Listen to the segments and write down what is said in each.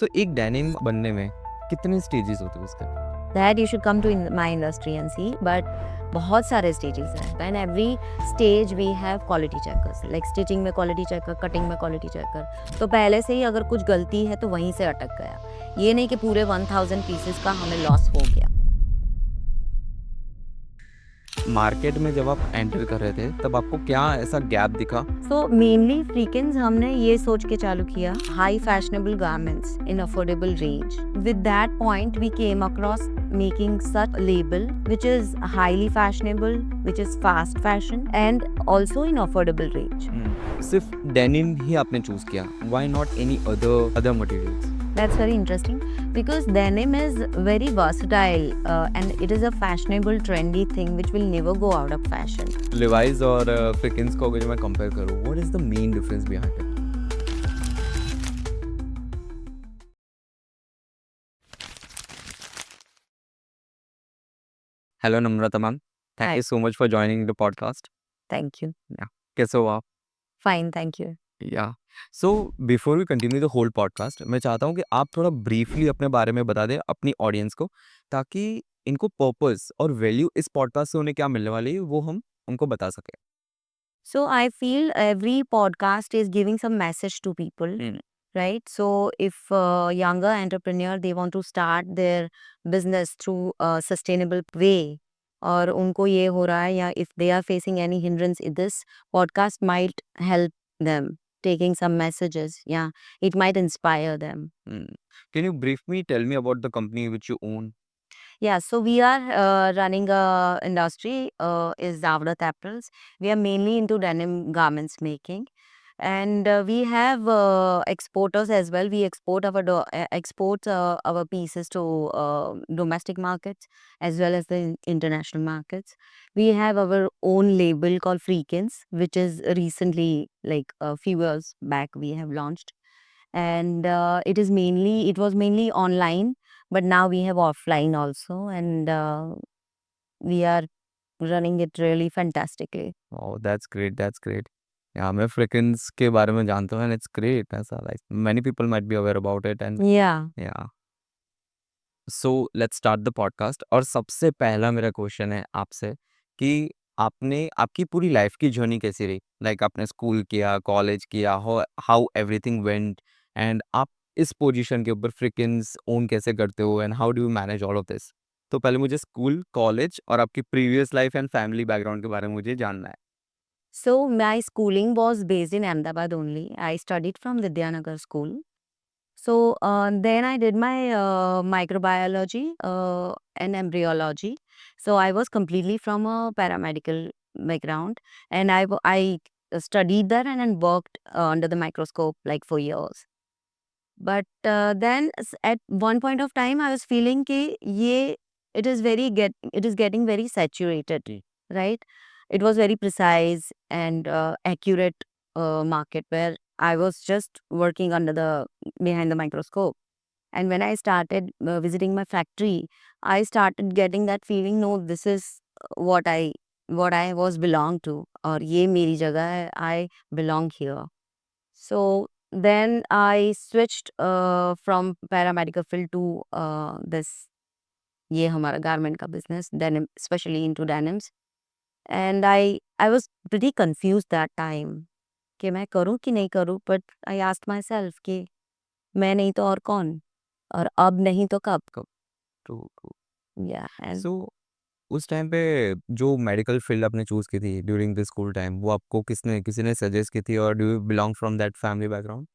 सो एक डेनिम बनने में कितने स्टेजेस होते हैं उसके? That you should come to my industry and see, but बहुत सारे stages हैं. And every stage we have quality checkers. Like stitching में quality checker, cutting में quality checker. तो पहले से ही अगर कुछ गलती है तो वहीं से अटक गया. ये नहीं कि पूरे 1000 pieces का हमें लॉस हो गया. मार्केट में जब आप एंटर कर रहे थे तब आपको क्या ऐसा गैप दिखा? So mainly Freakins हमने ये सोच के चालू किया high fashionable garments in affordable range. With that point we came across making such a label which is highly fashionable, which is fast fashion and also in affordable range. सिर्फ denim ही आपने choose किया, why not any other materials? That's very interesting because denim is very versatile and it is a fashionable trendy thing which will never go out of fashion. Levi's और Freakins को अगर मैं compare करूं, what is the main difference behind it? Hello Namrata ma'am, thank Hi. You so much for joining the podcast. Thank you. कैसे हो आप? Fine, thank you. Yeah so before we continue the whole podcast, मैं चाहता हूँ कि आप थोड़ा briefly अपने बारे में बता दें अपनी ऑडियंस को, ताकि इनको पर्पस और वैल्यू इस पॉडकास्ट से उन्हें क्या मिलने वाली है वो हम उनको बता सकें। So I feel every podcast is giving some message to people, right? So if younger entrepreneur they want to start their business through a sustainable way, और उनको ये हो रहा है या if they are facing any hindrance, this podcast might help them taking some messages. Yeah, it might inspire them. Can you brief me, tell me about the company which you own? Yeah, so we are running a industry is Zavdat Apparels. We are mainly into denim garments making, and we have exporters as well. We export our pieces to domestic markets as well as the international markets. We have our own label called Freakins, which is recently, like a few years back, we have launched, and it was mainly online, but now we have offline also, and we are running it really fantastically. Oh that's great, that's great. या मैं फ्रिकिन्स के बारे में जानता हूँ and it's great, ऐसा like many people might be aware about it and Yeah. या so let's start the podcast. और सबसे पहला मेरा क्वेश्चन है आपसे कि आपने आपकी पूरी लाइफ की जर्नी कैसी रही? लाइक आपने स्कूल किया, कॉलेज किया, हाउ एवरीथिंग वेंट, एंड आप इस पोजीशन के ऊपर फ्रिकिन्स ओन कैसे करते हो and how do you manage all of this? तो पहले मुझे स्कूल, कॉलेज और आपकी previous life and family background के बारे में मुझे जानना है। So my schooling was based in Ahmedabad only. I studied from Vidyanagar school. So then I did my microbiology and embryology. So I was completely from a paramedical background, and I studied there and then worked under the microscope like for years. But then at one point of time I was feeling कि ये it is getting very saturated, right? It was very precise and accurate market where I was just working behind the microscope. And when I started visiting my factory, I started getting that feeling, no, this is what I was belong to, और ये मेरी जगह है, I belong here. So then I switched from paramedical field to this ये हमारा garment का business, denim, especially into denims. And I was pretty confused that time कि मैं करूँ कि नहीं करूँ, but I asked myself कि मैं नहीं तो और कौन, और अब नहीं तो कब. True true. Yeah, and सो उस टाइम पे जो मेडिकल फील्ड आपने चूज की थी ड्यूरिंग द स्कूल टाइम, वो आपको किसी ने सजेस्ट की थी, और do you belong from that family background?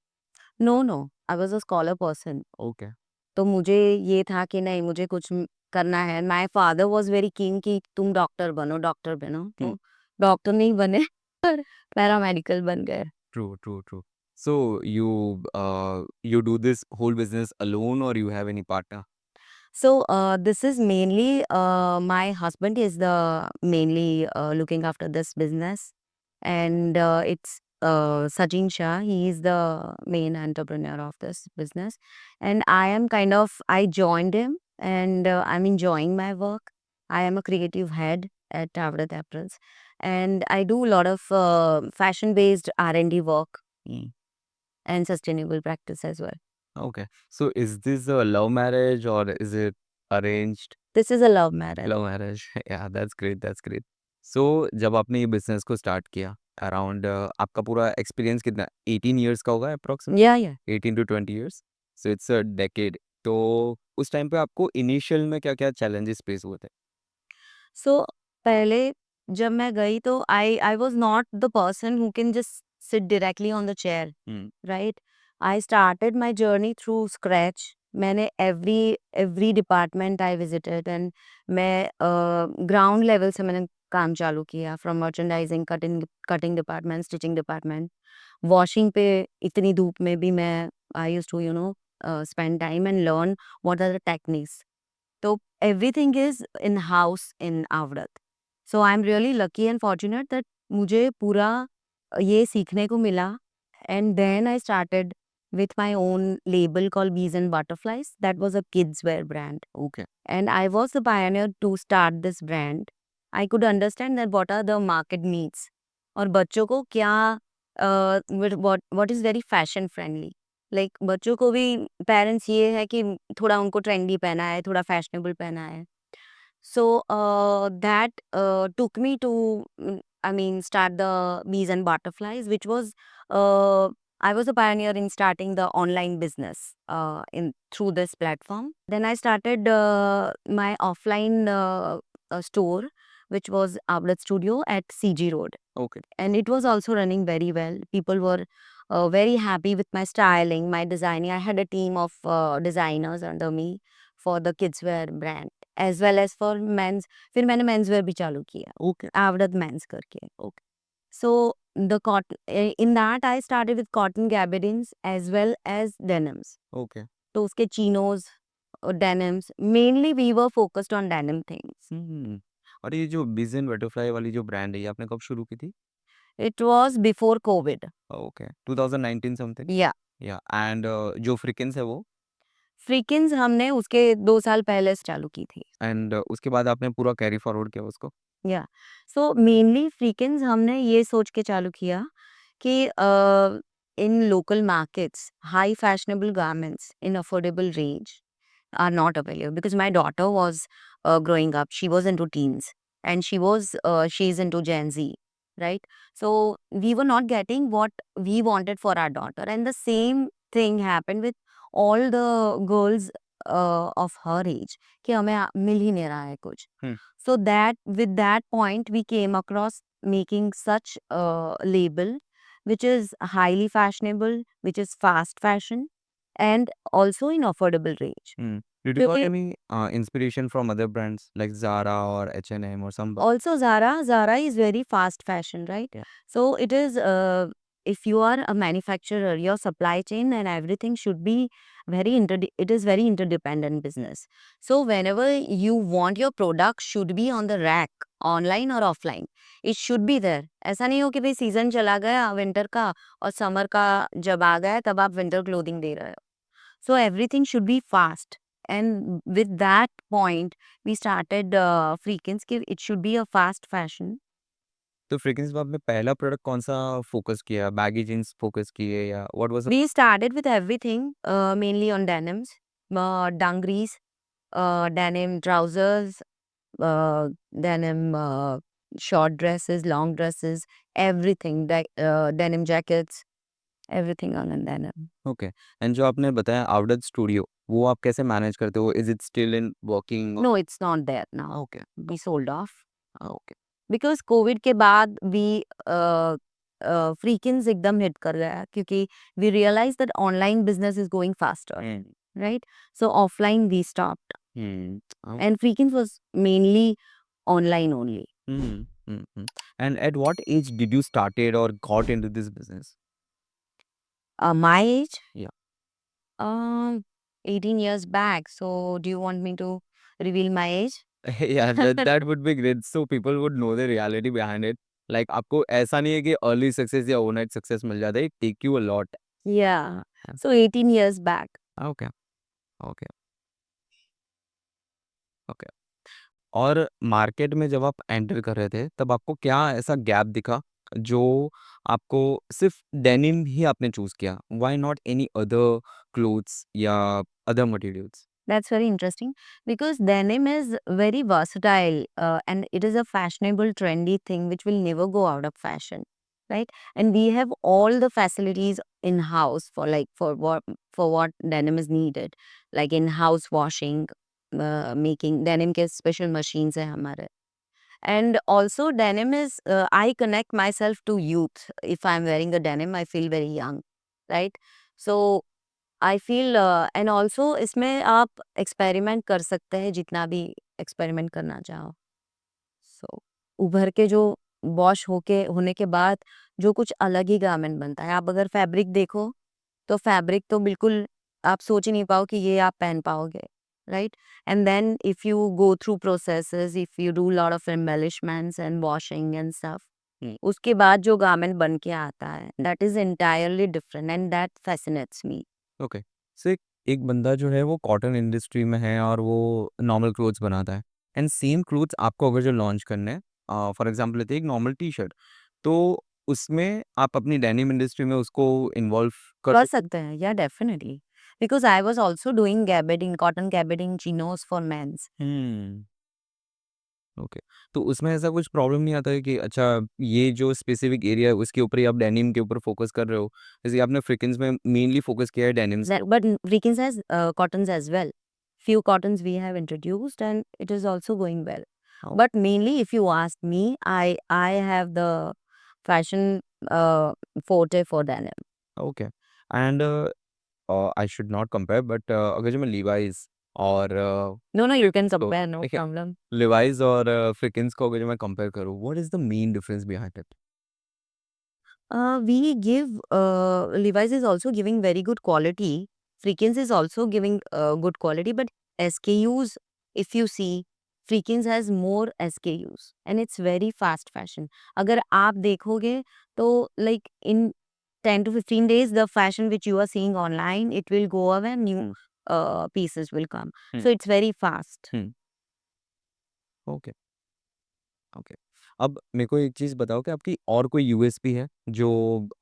no, I was a scholar person. Okay. तो मुझे ये था कि नहीं, मुझे कुछ करना है. My father was very keen कि तुम डॉक्टर बनो, डॉक्टर बनो. तो डॉक्टर नहीं बने पर पैरामेडिकल बन गए. True, true, true. So you do this whole business alone or you have any partner? So this is mainly my husband is the mainly looking after this business, and it's Sachin Shah. He is the main entrepreneur of this business, and I joined him, and I'm enjoying my work. I am a creative head at Tavrat Apparels, and I do a lot of fashion based R&D work and sustainable practice as well. Okay. So is this a love marriage or is it arranged? This is a love marriage. Love marriage yeah that's great that's great so जब आपने ये business को start किया around आपका पूरा experience कितना 18 years का होगा approximate Yeah, yeah. 18 to 20 years so it's a decade तो उस टाइम पे आपको इनिशियल में क्या क्या चैलेंजेस फेस हुए थे So पहले जब मैं गई तो I was not the person who can just sit directly on the chair, hmm right? I started my journey through scratch. मैंने every department I visited and मैं ground level से मैंने काम चालू किया from merchandising, cutting department, stitching department, washing पे इतनी धूप में भी मैं I used to spend time and learn what are the techniques. So everything is in house in Avdat. So I'm really lucky and fortunate that मुझे पूरा ये सीखने को मिला and then I started with my own label called Bees and Butterflies. That was a kids wear brand. Okay And I was the pioneer to start this brand. I could understand that what are the market needs और बच्चों को क्या what is very fashion friendly. Like बच्चों को भी parents ये है कि थोड़ा उनको ट्रेंडी पहना है, थोड़ा फैशनेबल पहना है. So that took me to, I mean, start the Bees and Butterflies, which was I was a pioneer in starting the online business in through this platform. Then I started my offline store, which was Outlet Studio at CG Road, okay and it was also running very well. People were very happy with my styling, my designing. I had a team of designers under me for the kids wear brand as well as for men's. फिर मैंने men's wear भी चालू किया, okay आवड़त men's करके. Okay So the cotton in that I started with cotton gabardines as well as denims. Okay तो उसके chinos, denims. Mainly we were focused on denim things. और ये जो बीज एंड बटरफ्लाई वाली जो ब्रांड है ये आपने कब शुरू की थी It was before COVID. Okay 2019 something Yeah. या एंड जो फ्रिकेंस है वो फ्रीकिन्स हमने उसके 2 साल पहले से चालू की थी. एंड उसके बाद आपने पूरा कैरी फॉरवर्ड किया उसको या सो मेनली फ्रीकिन्स हमने ये सोच के चालू किया कि in local markets high fashionable garments in affordable range are not available because my daughter was growing up. She was into teens and she's into Gen Z, right? So we were not getting what we wanted for our daughter, and the same thing happened with all the girls of her age कि हमें मिल ही नहीं रहा है कुछ. हम्म So that with that point we came across making such a label which is highly fashionable, which is fast fashion and also in affordable range. Did you got क्योंकि any inspiration from other brands like Zara or H&M or some? also Zara is very fast fashion, right? Yeah. So it is if you are a manufacturer, your supply chain and everything should be it is very interdependent business. So whenever you want your product should be on the rack, online or offline, it should be there. ऐसा नहीं हो कि भाई season चला गया winter का और summer का जब आ गया तब आप विंटर क्लोथिंग दे रहे हो. So everything should be fast. And with that point, we started Freakins कि it should be a fast fashion. तो फ्रेग्रेंस में आपने पहला प्रोडक्ट कौन सा फोकस किया बैगी जींस फोकस किए या what was We started with everything, mainly on denims, dungarees, denim trousers, denim short dresses, long dresses, everything, denim jackets, everything on a denim. Okay and जो आपने बताया outdoor studio वो आप कैसे manage करते हो is it still in working No, it's not there now. Okay We sold off. Okay because covid के बाद भी फ्रीकिन्स एकदम हिट कर गया क्योंकि we realize that online business is going faster, right? So offline we stopped and Freakins was mainly online only. And at what age did you started or got into this business my age yeah 18 years back. So do you want me to reveal my age? yeah that would be great so people would know the reality behind it like आपको ऐसा नहीं है कि early success या overnight success मिल जाता है it take you a lot Yeah. So 18 years back. Okay okay okay और मार्केट में जब आप एंटर कर रहे थे तब आपको क्या ऐसा गैप दिखा जो आपको सिर्फ डेनिम ही आपने चूज़ किया? Why not any other clothes या other materials? That's very interesting because denim is very versatile and it is a fashionable, trendy thing which will never go out of fashion, right? And we have all the facilities in house for what denim is needed, like in house washing, making denim के special machines है हमारे. And also denim is I connect myself to youth. If I'm wearing a denim, I feel very young, right? So I feel and also इसमें आप experiment कर सकते हैं जितना भी एक्सपेरिमेंट करना चाहो। सो उभर के जो वॉश होके होने के बाद जो कुछ अलग ही गारमेंट बनता है। आप अगर फैब्रिक देखो, तो फैब्रिक तो बिल्कुल आप सोच ही नहीं पाओ कि ये आप पहन पाओगे, right? And then if you go through processes, if you do lot of embellishments and washing and stuff, hmm, उसके बाद जो गारमेंट बन के आता है, that is entirely different and that fascinates me. Okay. So एक एक बंदा जो है वो कॉटन इंडस्ट्री में है और वो नॉर्मल क्लोथ्स बनाता है एंड सेम क्लोथ्स आपको अगर जो लॉन्च करने हैं फॉर एग्ज़ाम्पल लेते हैं एक नॉर्मल टी-शर्ट, तो उसमें आप अपनी डेनिम इंडस्ट्री में उसको इन्वॉल्व कर कर सकते सकते हैं, yeah definitely because I was also doing gabardine, cotton gabardine chinos for mens. Hmm. Okay. तो उसमें ऐसा कुछ प्रॉब्लम नहीं आता है कि अच्छा ये जो स्पेसिफिक एरिया है उसके ऊपर ही आप डेनिम के ऊपर फ़ोकस कर रहे हो? जैसे आपने फ्रिकिन्स में मेनली फ़ोकस किया है डेनिम्स के That, ऊपर। but Vikings has cottons as well. Few cottons we have introduced and it is also going well. हाँ, But mainly, if you ask me, I have the fashion forte for denim. Okay. And I should not compare but अगर जो मैं Levi's और No, no, you can तो compare, no देखिए problem. Levi's और Freakins को अगर जो मैं कंपेयर करूँ, what is the main difference behind it? We give Levi's is also giving very good quality. Freakins is also giving good quality, but SKUs, if you see, Freakins has more SKUs and it's very fast fashion. अगर आप देखोगे तो like in 10 to 15 days, the fashion which you are seeing online, it will go away and new hmm, pieces will come. Hmm, So it's very fast. Hmm, okay, okay. अब मेरे को एक चीज़ बताओ कि आपकी और कोई यूएसपी है जो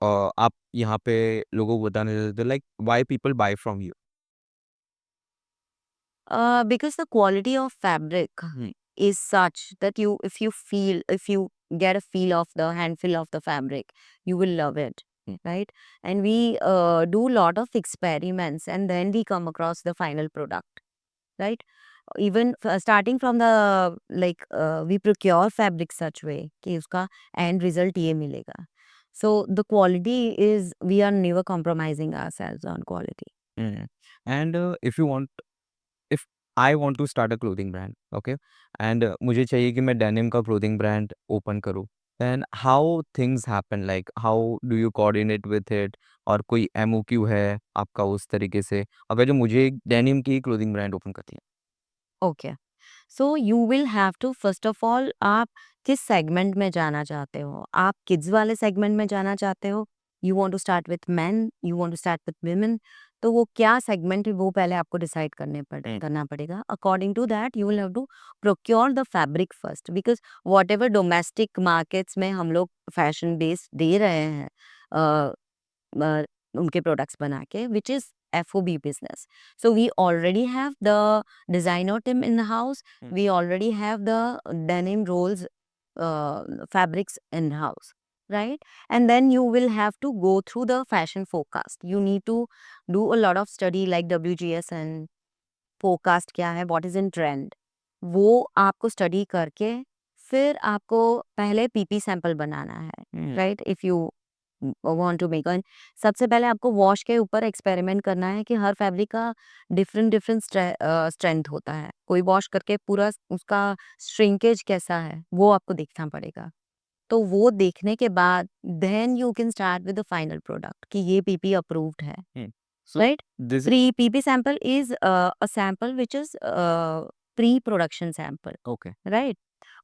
आप यहाँ पे लोगों को बताना चाहते हो like why people buy from you? Because the quality of fabric hmm, is such that if you get a feel of the hand feel of the fabric, you will love it, hmm, right? And we do lot of experiments and then we come across the final product, right? Even starting from the we procure fabric such way कि उसका end result ये मिलेगा. So the quality is we are never compromising ourselves on quality. Hmm. And if you want if I want to start a clothing brand, okay? And मुझे चाहिए कि मैं denim का clothing brand open करूँ। Then how things happen like how do you coordinate with it और कोई MOQ है आपका उस तरीके से? अगर जो मुझे डेनिम की क्लोथिंग ब्रांड ओपन करनी है। Okay. So you will have to first of all आप किस सेगमेंट में जाना चाहते हो? आप किड्स वाले सेगमेंट में जाना चाहते हो? You want to start with men, you want to start with women, तो वो क्या सेगमेंट है वो पहले आपको डिसाइड हुँ, करना पड़ेगा। According to that you will have to procure the fabric first because whatever domestic markets में हम लोग फैशन बेस्ड दे रहे हैं अ uh, उनके प्रोडक्ट्स बना के which is FOB business. So we already have the designer team in the house. Hmm, We already have the denim rolls fabrics in house, right? And then you will have to go through the fashion forecast. You need to do a lot of study like WGS and forecast क्या है, what is in trend. वो आपको study करके फिर आपको पहले PP sample बनाना है, hmm, right? If you want to make a सबसे पहले आपको वॉश के ऊपर एक्सपेरिमेंट करना है कि हर फैब्रिक का डिफरेंट डिफरेंट स्ट्रेंथ होता है। कोई वॉश करके पूरा उसका श्रिंकेज कैसा है वो आपको देखना पड़ेगा। तो वो देखने के बाद then you can start with the final product कि ये पीपी अप्रूव्ड है, hmm. So right? This is pre PP sample is a sample which is pre production sample, okay, right?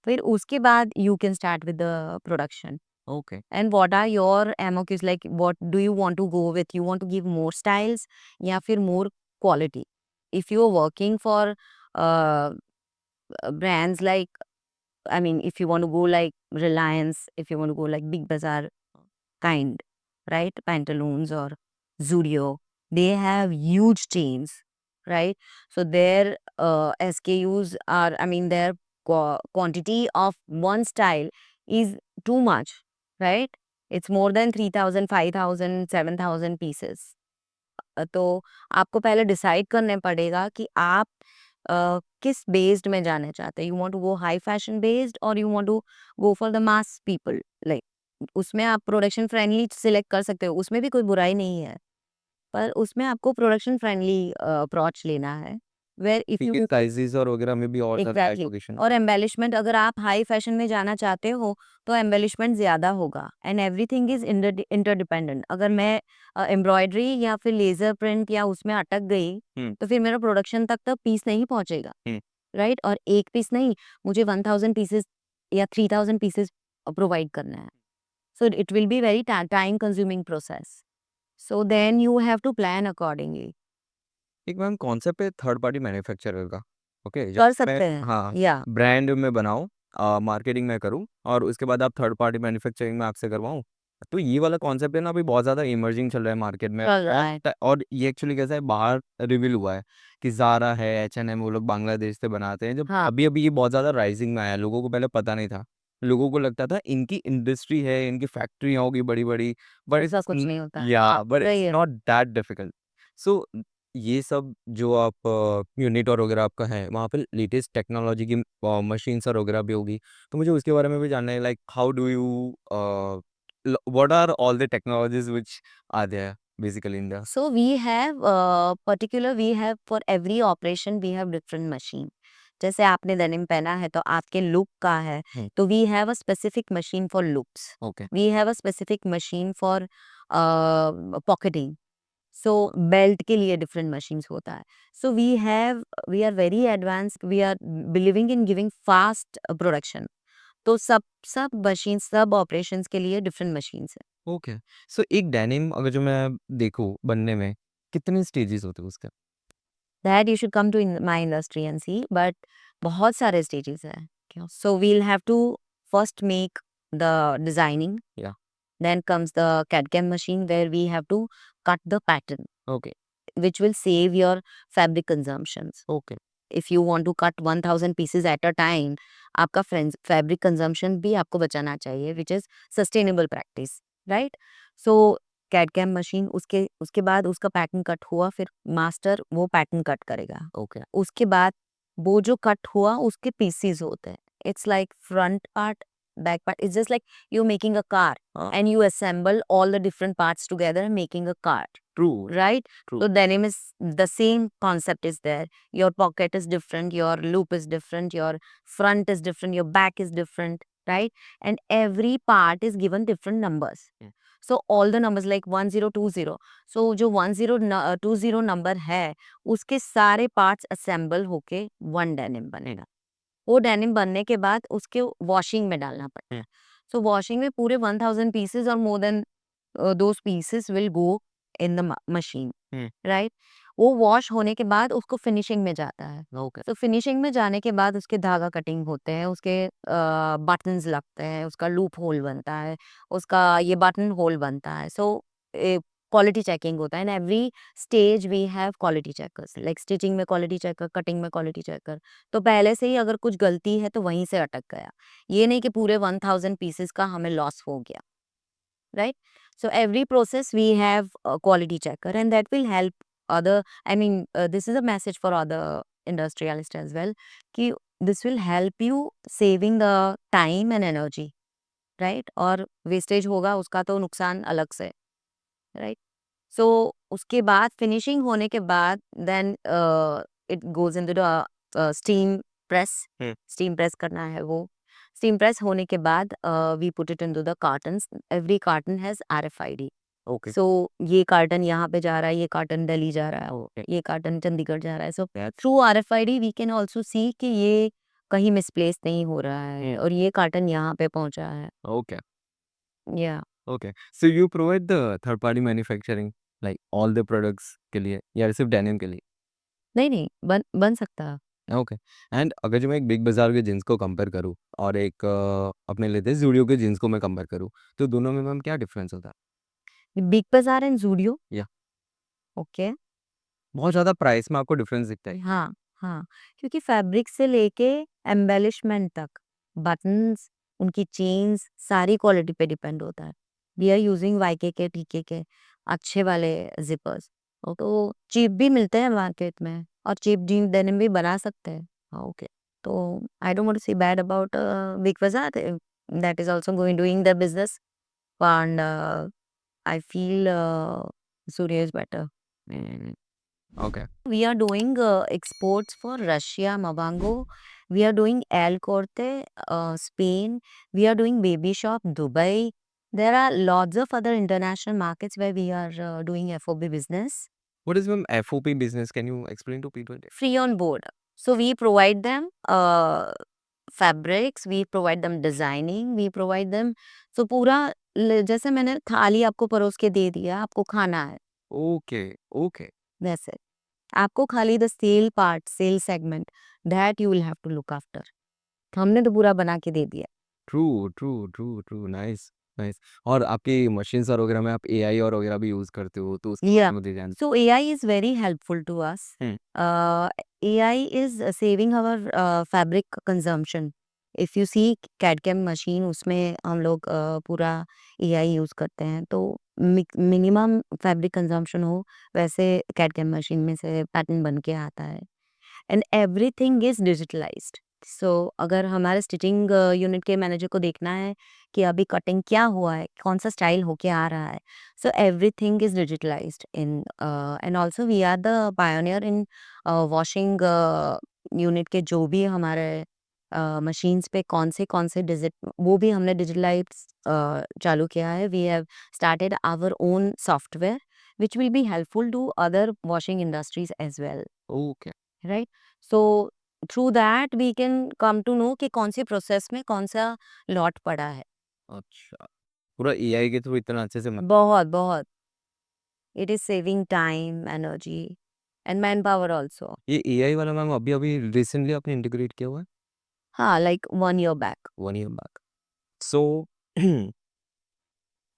फिर उसके बाद you can start with the production. Okay. And what are your MOQs? Like, what do you want to go with? You want to give more styles या फिर more quality? If you are working for uh, brands like, I mean, if you want to go like Reliance, if you want to go like Big Bazaar kind, right? Pantaloons or Zudio, they have huge chains, right? So their SKUs are, I mean, their quantity of one style is too much, right? It's more than 3,000, 5,000, 7,000 pieces. तो आपको पहले decide करने पड़ेगा कि आप किस based में जाना चाहते हैं। You want to go high fashion based or you want to go for the mass people, like उसमें आप प्रोडक्शन फ्रेंडली सिलेक्ट कर सकते हो, उसमें भी कोई बुराई नहीं है, पर उसमें आपको प्रोडक्शन फ्रेंडली अप्रोच लेना है, वेयर इफ ठीक है, यू साइजेस और वगैरह में भी और ज़्यादा एग्जैक्टली। एजुकेशन। और एम्बेलिशमेंट अगर आप हाई फैशन में जाना चाहते हो तो एम्बेलिशमेंट ज़्यादा होगा, एंड एवरीथिंग इज इंटरडिपेंडेंट। अगर मैं एम्ब्रॉयडरी या फिर लेजर प्रिंट या उसमें अटक गई हुँ, तो फिर मेरा प्रोडक्शन तक तो पीस नहीं पहुंचेगा, हुँ। राइट? और एक पीस नहीं, मुझे 1000 पीसेस या 3000 पीसेस प्रोवाइड करना है, so it will be very time consuming process, so then you have to plan accordingly. एक मैम कॉन्सेप्ट है थर्ड पार्टी मैन्युफैक्चरर का, ओके? कर जहाँ मैं सकते हैं हाँ, या ब्रांड मैं बनाऊँ, मार्केटिंग मैं करूँ और उसके बाद आप थर्ड पार्टी मैन्युफैक्चरिंग मैं आपसे करवाऊँ। तो ये वाला कॉन्सेप्ट है ना अभी बहुत ज़्यादा इमर्जिंग चल रहा है मार्केट में चल रहा है। और ये एक्चुअली कैसा है बाहर रिवील हुआ है कि ज़ारा है, एच&एम वो लोग बांग्लादेश से बनाते हैं। जब हाँ, अभी-अभी ये बहुत ज़्यादा राइज़िंग में आया है, लोगों को पहले पता नहीं था। लोगों को लगता था इनकी इंडस्ट्री है, इनकी फैक्ट्रियाँ होगी बड़ी-बड़ी, बट ऐसा इट्स कुछ न नहीं होता है। या बट सही इट्स है। Not that difficult. सो ये सब जो आप यूनिट और वगैरह आपका है, वहाँ पे लेटेस्ट टेक्नोलॉजी की मशीन्स और वगैरह भी होगी। तो मुझे उसके बारे में भी जानना है like how do you what are all the technologies which are there basically in the So we have particular, we have for every operation we have different machine. जैसे आपने denim पहना है तो आपके look का है, हुँ, तो we have a specific machine for looks. Okay, We have a specific machine for pocketing. So belt के लिए different machines होता है. So we are very advanced. We are believing in giving fast production. तो सब machines, सब operations के लिए different machines है. ओके। सो एक डेनिम अगर जो मैं देखूँ बनने में, कितने स्टेजेस होते हैं उसके? That you should come to in my industry and see, but बहुत सारे stages हैं. क्या? So we'll have to first make the designing, या then comes the CAD/CAM machine where we have to cut the pattern, okay, which will save your fabric consumptions. Okay, If you want to cut 1000 pieces at a time, आपका fabric consumption भी आपको बचाना चाहिए, which is sustainable practice, right? So CAD/CAM machine, उसके उसके बाद उसका pattern cut हुआ, फिर मास्टर वो पैटर्न कट करेगा। ओके। उसके बाद वो जो कट हुआ उसके पीसेस होते हैं। It's like front part, back part, it's just like you making a car हाँ, and you assemble all the different parts together and making a car, true, right? True, So denim is the same concept is there. Your pocket is different, your loop is different, your front is different, your back is different, right? And every part is given different numbers. Yeah. So all the numbers like 1020, so जो 1020 number है उसके सारे parts assemble होके one denim बनेगा। वो denim बनने के बाद उसके वॉशिंग में डालना पड़ता हुँ, है। सो वॉशिंग में पूरे 1000 पीसेस और more than those pieces will go in the machine, hmm, right? वो वॉश होने के बाद उसको फिनिशिंग में जाता है। ओके, तो फिनिशिंग में जाने के बाद उसके धागा कटिंग होते हैं, उसके बटन्स लगते हैं, उसका लूप होल बनता है, उसका ये बटन होल बनता है। सो क्वालिटी चेकिंग होता है, and every stage we have quality checkers, like stitching में क्वालिटी चेकर, कटिंग में क्वालिटी चेकर। तो पहले से ही अगर कुछ गलती है तो वहीं से अटक गया। ये नहीं कि पूरे 1000 पीसेस का हमें लॉस हो गया, right? So every process we have a quality checker, and that will help other, I mean, this is a message for other industrialists as well, कि this will help you saving the time and energy, right? और wastage होगा उसका तो नुकसान अलग से, right? So उसके बाद finishing होने के बाद then it goes into the steam press. Hmm, steam press करना है वो। steam press होने के बाद we put it into the cartons. Every carton has RFID. Okay, so ये कार्टन यहाँ पे जा रहा है, ये कार्टन दिल्ली जा रहा है, ओके, ये कार्टन चंडीगढ़ जा रहा है। So that's through RFID we can also see कि ये कहीं मिसप्लेस नहीं हो रहा है हुँ, और ये कार्टन यहाँ पे पहुँचा है। ओके, या okay. So you provide the third party manufacturing like all the products के लिए या सिर्फ डेनिम के लिए? नहीं, नहीं, बन बन सकता है। ओके। एंड अगर जो मैं एक बिग बाज़ार के जीन्स को कंपेयर करूँ और एक अपने लेते हैं ज़ूडियो के जीन्स को मैं कंपेयर करूँ, तो दोनों में मैम क्या डिफरेंस होता बिग बाज़ार एंड ज़ूडियो, है? या ओके। बहुत ज़्यादा प्राइस में आपको डिफरेंस दिखता है? हाँ, हाँ, क्योंकि फैब्रिक से लेके एम्बेलिशमेंट तक, बटन्स, उनकी चेन्स, सारी क्वालिटी पे डिपेंड होता है। वी आर यूजिंग वाईकेके, टीकेके अच्छे वाले ज़िपर्स। तो चीप भी मिलते हैं मार्केट में और चीप जीन डेनिम भी बना सकते हैं। हाँ, ओके। तो आई डोंट वांट टू से बैड अबाउट बिग बाज़ार, that is also going doing the business and I feel Zudio is better. Hmm, okay. We are doing exports for Russia, Mabango. We are doing El Corte, Spain. We are doing Baby Shop, Dubai. There are lots of other international markets where we are doing FOB business. What is ma'am FOB business? Can you explain to people? Free on board. So we provide them fabrics, we provide them designing, we provide them. So पूरा जैसे मैंने थाली आपको परोस के दे दिया, आपको खाना है ओके, ओके। वैसे। आपको खाली the sale part, sale segment that you will have to look after. हमने तो पूरा बना के दे दिया। True, true, true, true, nice, nice. और आपकी मशीन्स और वगैरह में आप एआई और वगैरह भी यूज़ करते हो, तो उसके बारे Yeah. में मुझे जान So AI is very helpful to us. Hmm, AI is saving our fabric consumption. If you see CAD/CAM machine उसमें हम लोग पूरा AI यूज़ करते हैं तो मिनिमम फैब्रिक कंजम्पशन हो वैसे CAD/CAM मशीन में से पैटर्न बन के आता है। And everything is digitalized. So अगर हमारे स्टिचिंग यूनिट के मैनेजर को देखना है कि अभी कटिंग क्या हुआ है, कौन सा स्टाइल होके आ रहा है, so everything is digitalized in and also we are the pioneer in washing unit के जो भी हमारे मशीन्स पे कौन से डिजिट वो भी हमने डिजिटलाइज चालू किया है। We have started our own software which will be helpful to other washing industries as well, okay, right? So through that we can come to know कि कौन सी प्रोसेस में कौन सा लॉट पड़ा है। अच्छा। पूरा एआई के थ्रू इतना अच्छे से बहुत बहुत it is saving time, energy and man power also. ये एआई वाला मैम अभी-अभी रिसेंटली आपने इंटीग्रेट किया हुआ है? हाँ, like 1 year back. 1 year back. So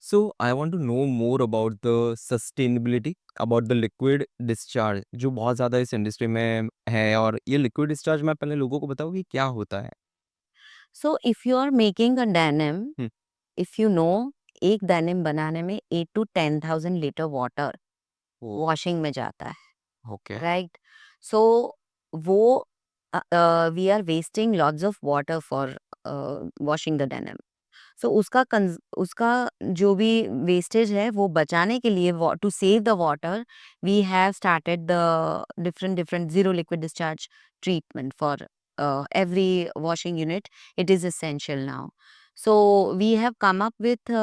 So I want to know more about the sustainability about the liquid discharge जो बहुत ज़्यादा इस इंडस्ट्री में है और ये लिक्विड डिस्चार्ज मैं पहले लोगों को बताऊँ कि क्या होता है? So if you are making a denim, hmm, if you know, एक डेनिम बनाने में 8 to 10,000 litre water oh! Washing में जाता है, ओके, राइट? सो वो we are wasting lots of water for washing the denim. So उसका जो भी वेस्टेज है वो बचाने के लिए, to save the water, we have started the different different zero liquid discharge treatment for every washing unit. It is essential now. So we have come up with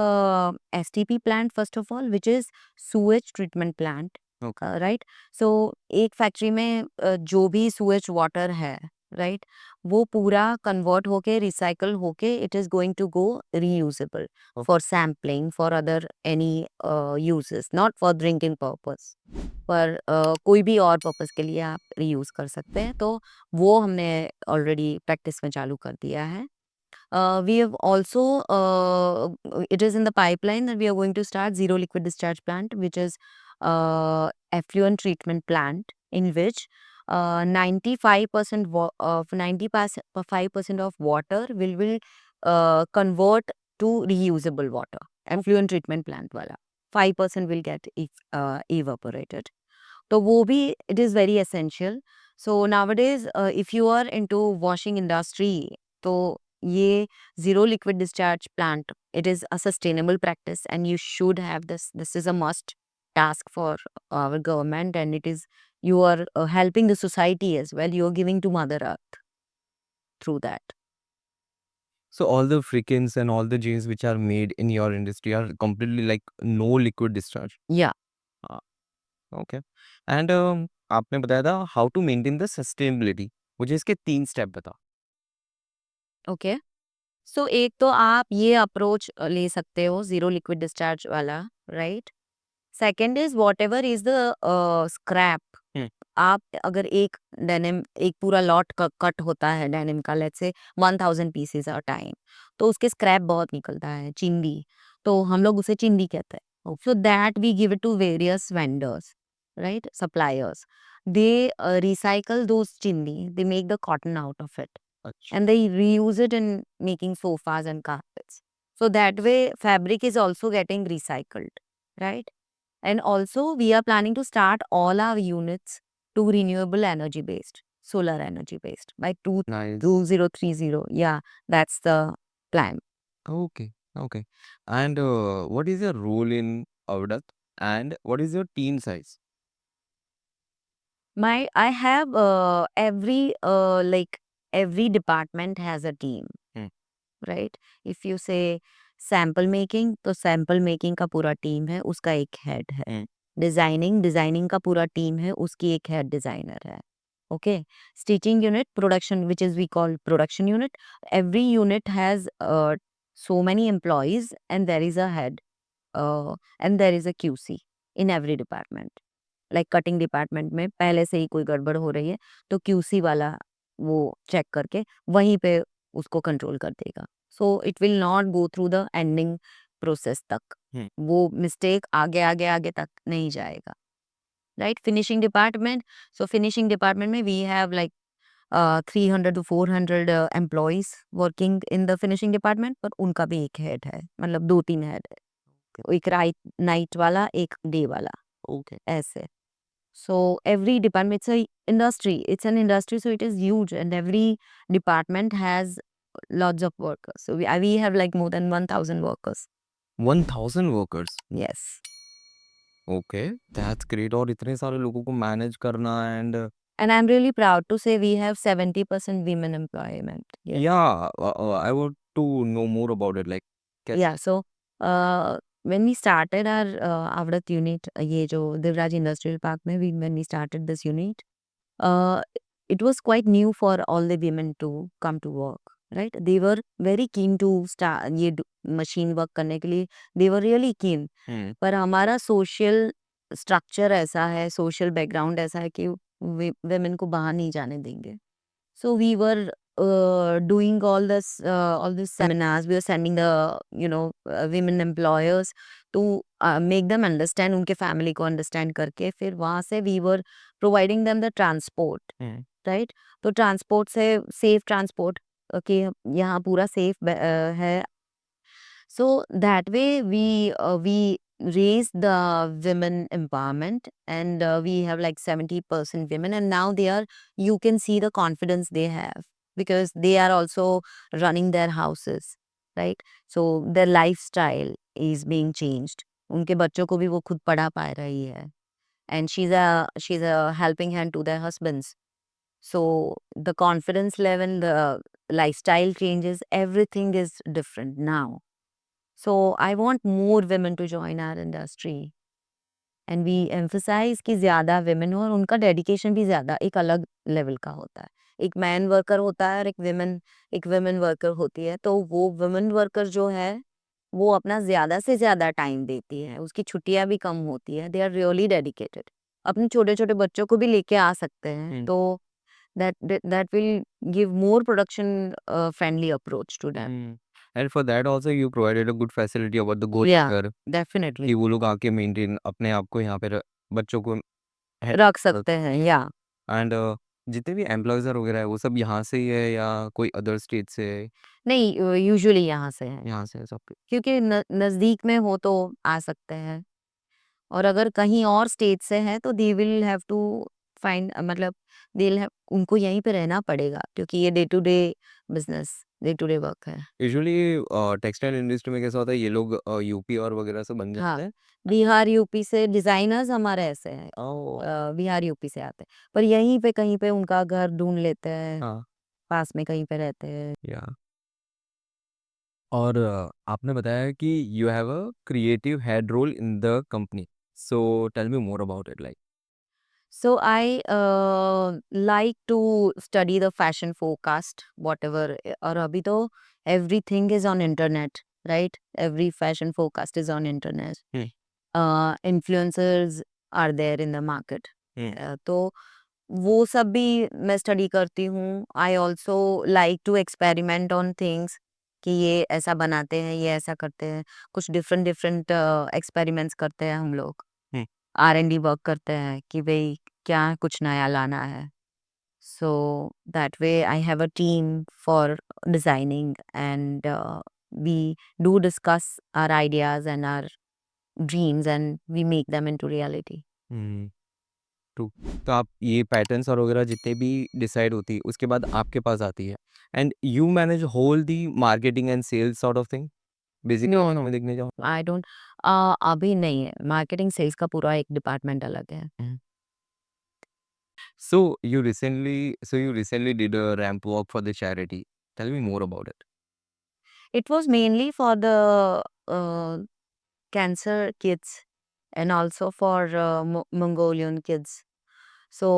STP plant first of all, which is sewage treatment plant. Okay, right? So एक factory में जो भी sewage water है, right, वो पूरा convert होके recycle होके it is going to go reusable okay, for sampling, for other any uses, not for drinking purpose, पर कोई भी और पर्पस के लिए आप रीयूज कर सकते हैं। तो वो हमने ऑलरेडी प्रैक्टिस में चालू कर दिया है। We have also, it is in the pipeline that we are going to start zero liquid discharge plant, which is effluent treatment plant, in which 95% of 95% of water will convert to reusable water. Effluent treatment plant wala 5% will get evaporated. तो वो भी it is very essential. So nowadays, if you are into washing industry, तो ये zero liquid discharge plant, it is a sustainable practice and you should have this. This is a must task for our government, and it is, you are helping the society as well. You are giving to Mother Earth through that. So all the freakins and all the jeans which are made in your industry are completely like no liquid discharge? Yeah. हाँ, okay. And आपने बताया था how to maintain the sustainability. मुझे इसके 3 step बताओ। Okay. सो एक तो आप ये अप्रोच ले सकते हो जीरो लिक्विड डिस्चार्ज वाला, right? Second is whatever is the scrap, hmm, आप अगर एक डेनिम एक पूरा लॉट कट होता है डेनिम का, let's say 1000 pieces a time, तो उसके स्क्रैप बहुत निकलता है, चिंदी, तो हम लोग उसे चिंदी कहते हैं। So that we give it to various vendors, right, suppliers. They recycle those चिंदी, they make the cotton out of it, अच्छा। and they reuse it in making sofas and carpets. So that way fabric is also getting recycled, right? And also we are planning to start all our units to renewable energy based, solar energy based by nice. 2030. Yeah, that's the plan. Okay, okay. And what is your role in अवडत and what is your team size? My I have like every department has a team, hmm, right? If you say sample making, तो sample making का पूरा team है, उसका एक head है। हुँ, designing designing का पूरा टीम है, उसकी एक हेड डिजाइनर है। Okay, stitching unit, production which is we call production unit, every unit has so many employees and there is a head, and there is a QC in every department. Like cutting department में पहले से ही कोई गड़बड़ हो रही है, तो QC वाला वो चेक करके वहीं पे उसको कंट्रोल कर देगा। सो it will not go through the ending process तक, हुँ। वो मिस्टेक आगे आगे आगे तक नहीं जाएगा, right. Finishing department, so finishing department में we have like 300 to 400 employees working in the finishing department, पर उनका भी एक हेड है, मतलब 2-3 हेड है, एक राइट नाइट वाला, एक डे वाला, ओके। ऐसे। So every department, it's a industry. It's an industry, so it is huge, and every department has lots of workers. So we have like more than 1,000 workers. 1000 workers? Yes, okay, that's great. और इतने सारे लोगों को manage करना and and I'm really proud to say we have 70% women employment here. Yeah I want to know more about it like कैसे? Yeah, so when we started our Avdat unit, ये जो Divraj Industrial Park में, when we started this unit, uh, it was quite new for all the women to come to work, right? They were very keen to start ये machine work करने के लिए, they were really keen. हुँ, पर हमारा social structure ऐसा है, social background ऐसा है कि women को बाहर नहीं जाने देंगे। So we were doing all this seminars. We were sending the women employers to make them understand, उनके family को understand करके, फिर वहाँ से we were providing them the transport, hmm, right? तो transport से safe transport, कि यहाँ पूरा safe है, so that way we raise the women empowerment, and we have like 70% women, and now they are, you can see the confidence they have because they are also running their houses, right? So their lifestyle is being changed. उनके बच्चों को भी वो खुद पढ़ा पा रही है, and she's a helping hand to their husbands. So the confidence level, the lifestyle changes, everything is different now. So I want more women to join our industry, and we emphasize कि ज़्यादा women हो और उनका dedication भी ज़्यादा एक अलग level का होता है। एक man worker होता है और एक women worker होती है, तो वो women worker जो है वो अपना ज़्यादा से ज़्यादा टाइम देती है, उसकी छुट्टियाँ भी कम होती है, दे आर रियली डेडिकेटेड। अपने छोटे-छोटे बच्चों को भी लेके आ सकते हैं, हुँ, तो that will give more production friendly approach to them. Hmm. And for that also you provided a good facility about the Yeah, गोचर definitely. कि वो लोग आके मेंटेन अपने आप को यहाँ पे बच्चों को रख हेल्प सकते हैं, या एंड जितने भी एम्प्लॉइज़ वगैरह है वो सब यहाँ से ही है या कोई अदर स्टेट से है? नहीं, यूजुअली यहाँ से है, यहाँ से है सब? क्योंकि नज़दीक में हो तो आ सकते हैं, और अगर कहीं और स्टेट से हैं तो they will have to find, मतलब दे विल हैव, उनको यहीं पे रहना पड़ेगा क्योंकि ये day to day business, day to day work है। यूजुअली टेक्सटाइल इंडस्ट्री में कैसा होता है ये लोग यूपी और वगैरह से बन हाँ, जाते हैं। बिहार, यूपी से डिज़ाइनर्स हमारे ऐसे हैं, ओह! बिहार, यूपी से आते हैं, पर यहीं पे कहीं पे उनका घर ढूँढ लेते हैं, हाँ, पास में कहीं पे रहते हैं। या और आपने बताया कि you have a creative head role in the company. So tell me more about it like. So I like to study the fashion forecast, whatever. और अभी तो everything is on internet, right? Every fashion forecast is on internet. Hmm, Influencers are there in the market. हुँ, तो वो सब भी मैं study करती हूँ। I also like to experiment on things कि ये ऐसा बनाते हैं, ये ऐसा करते हैं। कुछ डिफरेंट डिफरेंट एक्सपेरिमेंट्स करते हैं हम लोग। हुँ, R&D वर्क करते हैं कि भई क्या कुछ नया लाना है। So that way I have a team for designing and we do discuss our ideas and our dreams and we make them into reality. Hmm, true. तो आप ये पैटर्न्स और वगैरह जितने भी डिसाइड होती है, उसके बाद आपके पास आती है and you manage whole the marketing and sales sort of thing basically No, अगर मैं no, देखने जाऊँ तो? I don't अभी नहीं है। मार्केटिंग सेल्स का पूरा एक डिपार्टमेंट अलग है। हुँ। So you recently did a ramp walk for the charity. Tell me more about it. It was mainly for the cancer kids and also for Mongolian kids. So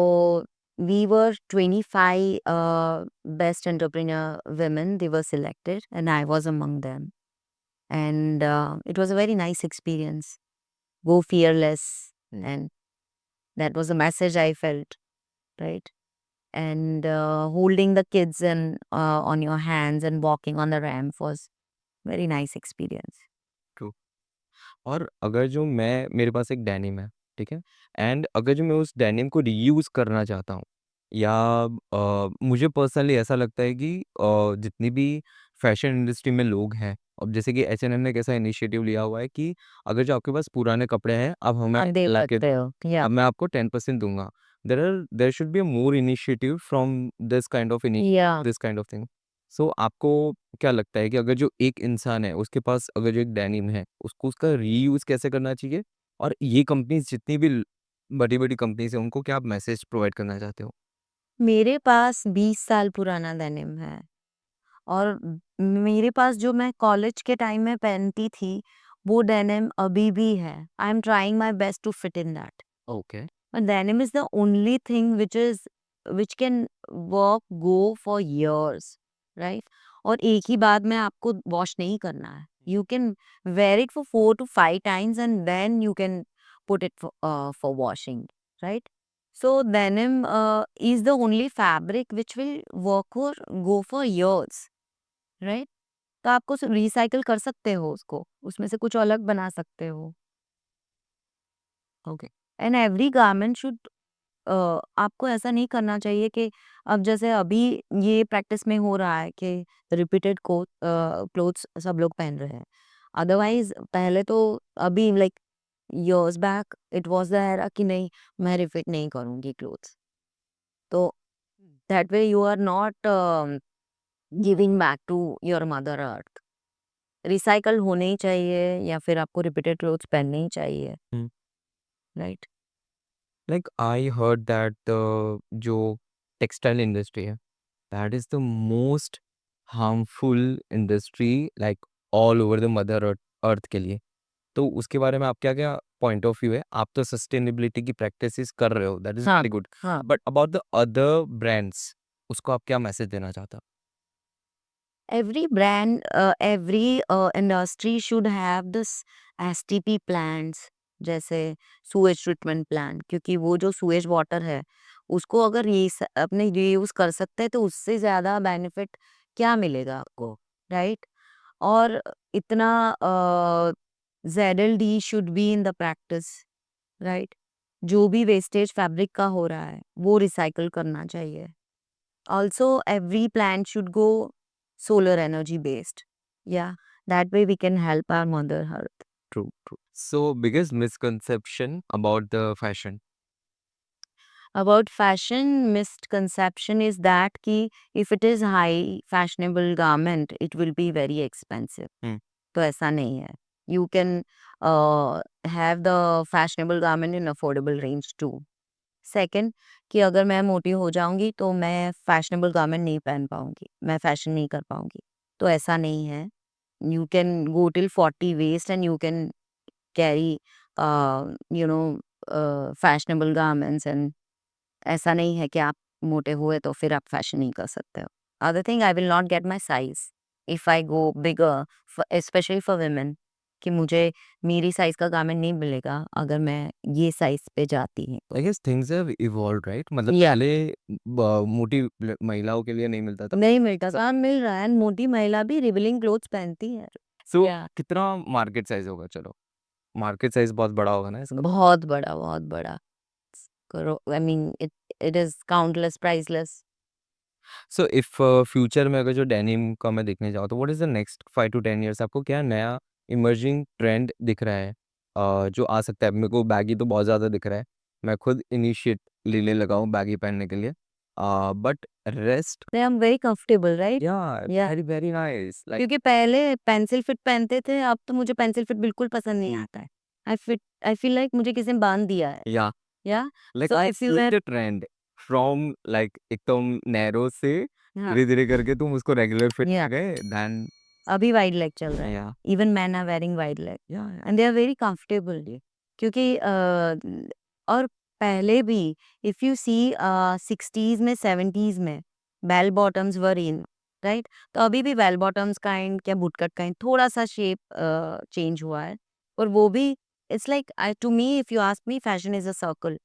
we were 25 best entrepreneur women. They were selected, and I was among them. And it was a very nice experience. Go fearless, hmm, and that was a message I felt, right? And holding the kids and on your hands and walking on the ramp was very nice experience. True. और अगर जो मैं मेरे पास एक denim है, ठीक है? And अगर जो मैं उस डेनिम को रीयूज़ करना चाहता हूँ या मुझे पर्सनली ऐसा लगता है कि जितनी भी फैशन इंडस्ट्री में लोग हैं, अब जैसे कि एच&एम ने एक ऐसा इनिशिएटिव लिया हुआ है कि अगर जो आपके पास पुराने कपड़े हैं, अब हमें आप दे लाके सकते दो, हो, या अब मैं आपको 10% दूँगा। There should be a more initiative from yeah this kind of thing. So आपको क्या लगता है कि अगर जो एक इंसान है, उसके पास अगर जो एक डेनिम है, उसको उसका रीयूज़ कैसे करना चाहिए? और ये कंपनीज़ जितनी भी बड़ी-बड़ी कंपनीज़ हैं, उनको क्या आप मैसेज प्रोवाइड करना चाहते हो? मेरे पास 20 साल पुराना डेनिम है और मेरे पास जो मैं कॉलेज के टाइम में पहनती थी, वो डेनिम अभी भी है। I am trying my best to fit in that. Okay. Denim is the only thing which can work go for years, right? और एक ही बार में आपको वॉश नहीं करना है। You can wear it for 4 to 5 times and then you can put it for washing, right? So denim is the only fabric which will work or go for years, right? तो आपको recycle कर सकते हो उसको, उसमें से कुछ अलग बना सकते हो। Okay. And every garment should आपको ऐसा नहीं करना चाहिए कि अब जैसे अभी ये प्रैक्टिस में हो रहा है कि रिपीटेड को क्लोथ्स सब लोग पहन रहे हैं। अदरवाइज पहले तो अभी like years back it was the era कि नहीं, मैं रिपीट नहीं करूंगी क्लोथ्स। तो that way you are not giving back to your mother earth. Recycle होने ही चाहिए या फिर आपको रिपीटेड क्लोथ्स पहनने ही चाहिए, hmm. Right? Like I heard that जो टेक्सटाइल इंडस्ट्री है, that is the most harmful industry like all over the mother earth earth के लिए। तो उसके बारे में आप क्या-क्या पॉइंट ऑफ व्यू है? आप तो सस्टेनेबिलिटी की प्रैक्टिसेस कर रहे हो, दैट इज़ हाँ, वेरी गुड। हाँ। But about the other brands, उसको आप क्या मैसेज देना चाहते हो? Every brand, every industry should have this STP plants, जैसे सूएज ट्रीटमेंट प्लांट, क्योंकि वो जो सूएज वाटर है उसको अगर अपने रीयूज कर सकते हैं तो उससे ज्यादा बेनिफिट क्या मिलेगा आपको, राइट? और इतना ZLD should be in the practice, right? जो भी वेस्टेज फैब्रिक का हो रहा है वो रिसाइकल करना चाहिए। Also, every plant should go solar energy based. Yeah, that way we can help our mother earth. True, true. So biggest misconception about the fashion? About fashion, misconception is that कि if it is high fashionable garment, it will be very expensive. हुँ, तो ऐसा नहीं है. You can have the fashionable garment in affordable range too. Second, कि अगर मैं मोटी हो जाऊँगी तो मैं फैशनेबल गारमेंट नहीं पहन पाऊँगी, मैं फैशन नहीं कर पाऊँगी, तो ऐसा नहीं है। You can go till 40 waist and you can carry you know fashionable garments and ऐसा नहीं है कि आप मोटे हुए तो फिर आप फैशन नहीं कर सकते हो। Other thing, I will not gate my size if I go bigger, specially for women. कि मुझे मेरी साइज़ का गारमेंट नहीं मिलेगा अगर मैं ये साइज़ पे जाती हूँ तो। I guess things have evolved right? मतलब या पहले मोटी महिलाओं के लिए नहीं मिलता था। नहीं मिलता था, मिल रहा है, मोटी महिला भी रिवीलिंग क्लोथ्स पहनती है। सो या कितना मार्केट साइज होगा? चलो, मार्केट साइज बहुत बड़ा होगा ना इसका? बहुत बड़ा, बहुत बड़ा। करो I mean it is countless, priceless. So if future में अगर जो डेनिम का मैं देखने जाऊँ तो what is the next 5 to 10 years आपको क्या नया इमर्जिंग ट्रेंड दिख रहा है जो आ सकता है? मेरे को बैगी तो बहुत ज़्यादा दिख रहा है। मैं खुद इनिशिएट लेने लगा हूँ बैगी पहनने के लिए। But rest they are very comfortable right? Yeah yeah very very nice like क्योंकि पहले पेंसिल फिट पहनते थे, अब तो मुझे पेंसिल फिट बिल्कुल पसंद नहीं हुँ, आता है। आई फील लाइक मुझे किसी ने बाँध दिया है। Yeah yeah like so I if you seen where the trend from like एकदम नैरो से हाँ, धीरे-धीरे करके तुम उसको रेगुलर फिट या में गए देन अभी वाइड लेग चल रहा है। Yeah even men are wearing wide leg yeah and they are very comfortable क्योंकि और पहले भी इफ यू सी 60s में 70s में bell bottoms were in right? तो अभी भी बेल बॉटम्स काइंड क्या बूटकट काइंड थोड़ा सा शेप चेंज हुआ है और वो भी it's like to me if you ask me fashion is a circle.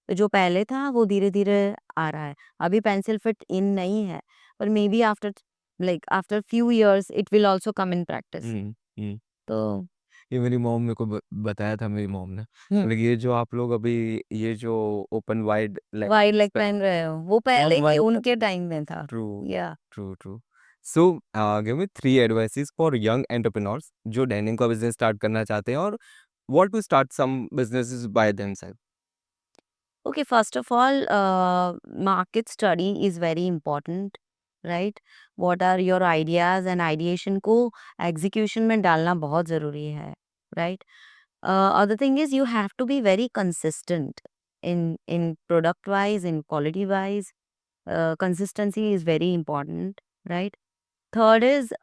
तो जो पहले था वो धीरे-धीरे आ रहा है। अभी पेंसिल फिट इन नहीं है, पर may be after few years it will also come in practice. Hmm, hmm. तो ये मेरी मॉम मेरे को बताया था मेरी मॉम ने। हुँ, बोले ये जो आप लोग अभी ये जो open wide leg wide leg पहन पहन रहे हो, वो ओपन पहले के वाइड उनके टाइम में था। True, yeah true, true. So give me 3 advices for young entrepreneurs जो डेनिम का बिज़नेस स्टार्ट करना चाहते हैं और want to start some businesses by themselves. Okay first of all market study is very important, right? What are your ideas and ideation को execution में डालना बहुत ज़रूरी है, राइट? Other thing is you have to be very consistent in product wise, in quality wise. Consistency is very important, right? Third is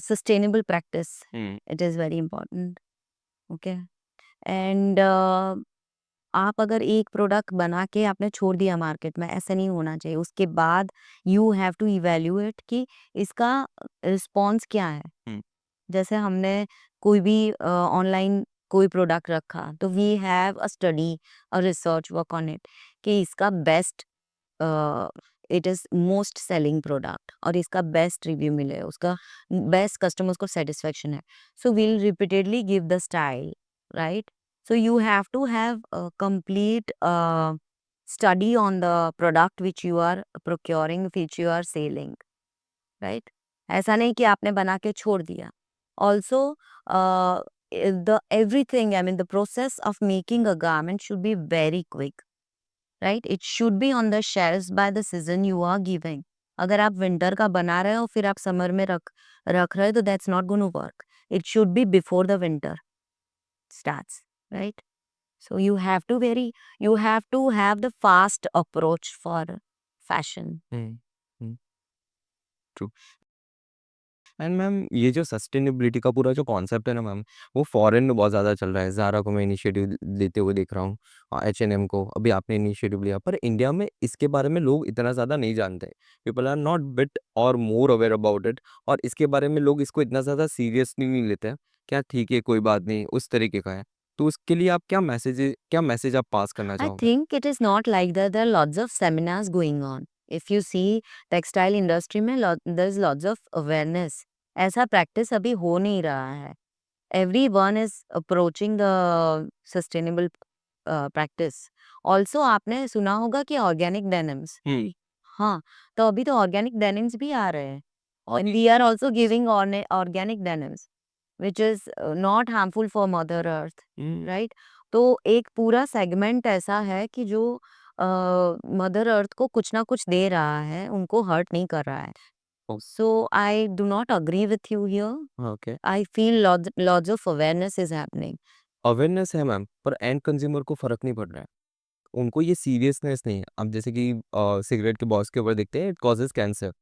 sustainable practice. Hmm, It is very important. Okay. And आप अगर एक product बना के आपने छोड़ दिया market में, ऐसा नहीं होना चाहिए। उसके बाद यू हैव टू इवैल्यूएट कि इसका रिस्पॉन्स क्या है। हुँ, जैसे हमने कोई भी ऑनलाइन कोई प्रोडक्ट रखा तो we have a study a research work on it कि इसका best it is most selling product और इसका बेस्ट रिव्यू मिले उसका बेस्ट कस्टमर्स को सेटिस्फेक्शन है so we'll repeatedly give the style right so you have to have complete study on the product which you are procuring which you are selling right ऐसा नहीं कि आपने बना के छोड़ दिया also the everything I mean the process of making a garment should be very quick right it should be on the shelves by the season you are giving अगर आप विंटर का बना रहे हो फिर आप समर में रख रहे हो तो that's not gonna work it should B before the winter starts right so you have to have the fast approach for fashion. Hmm, hmm, true. And ma'am ये जो सस्टेनेबिलिटी का पूरा जो कॉन्सेप्ट है ना मैम, वो फॉरेन में बहुत ज़्यादा चल रहा है। ज़ारा को मैं इनिशिएटिव लेते हुए देख रहा हूँ H&M को अभी आपने इनिशिएटिव लिया। पर इंडिया में इसके बारे में लोग इतना ज़्यादा नहीं जानते। पीपल आर नॉट बिट और मोर अवेयर अबाउट इट और इसके बारे में लोग इसको इतना ज़्यादा सीरियसली नहीं लेते हैं। क्या ठीक है, कोई बात नहीं, उस तरीके का है। तो उसके लिए आप क्या मैसेज आप पास करना I चाहोगे? think it is not like that. There are lots of seminars going on. If you see textile industry में there's lots of awareness. ऐसा practice अभी हो नहीं रहा है. Everyone is approaching the sustainable practice. Also आपने सुना होगा कि organic denims. हुँ, हाँ, तो अभी तो organic denims भी आ रहे हैं. और And we are also giving organic denims, which is not harmful for Mother Earth, hmm, right? तो एक पूरा सेगमेंट ऐसा है कि जो मदर अर्थ को कुछ ना कुछ दे रहा है, उनको हर्ट नहीं कर रहा है. Oh so I do not agree with you here. Okay. I feel lots of awareness is happening. Awareness है मैम, पर एंड कंज्यूमर को फ़र्क नहीं पड़ रहा है। उनको ये सीरियसनेस नहीं है। अब जैसे कि सिगरेट के बॉक्स के ऊपर देखते हैं it causes cancer,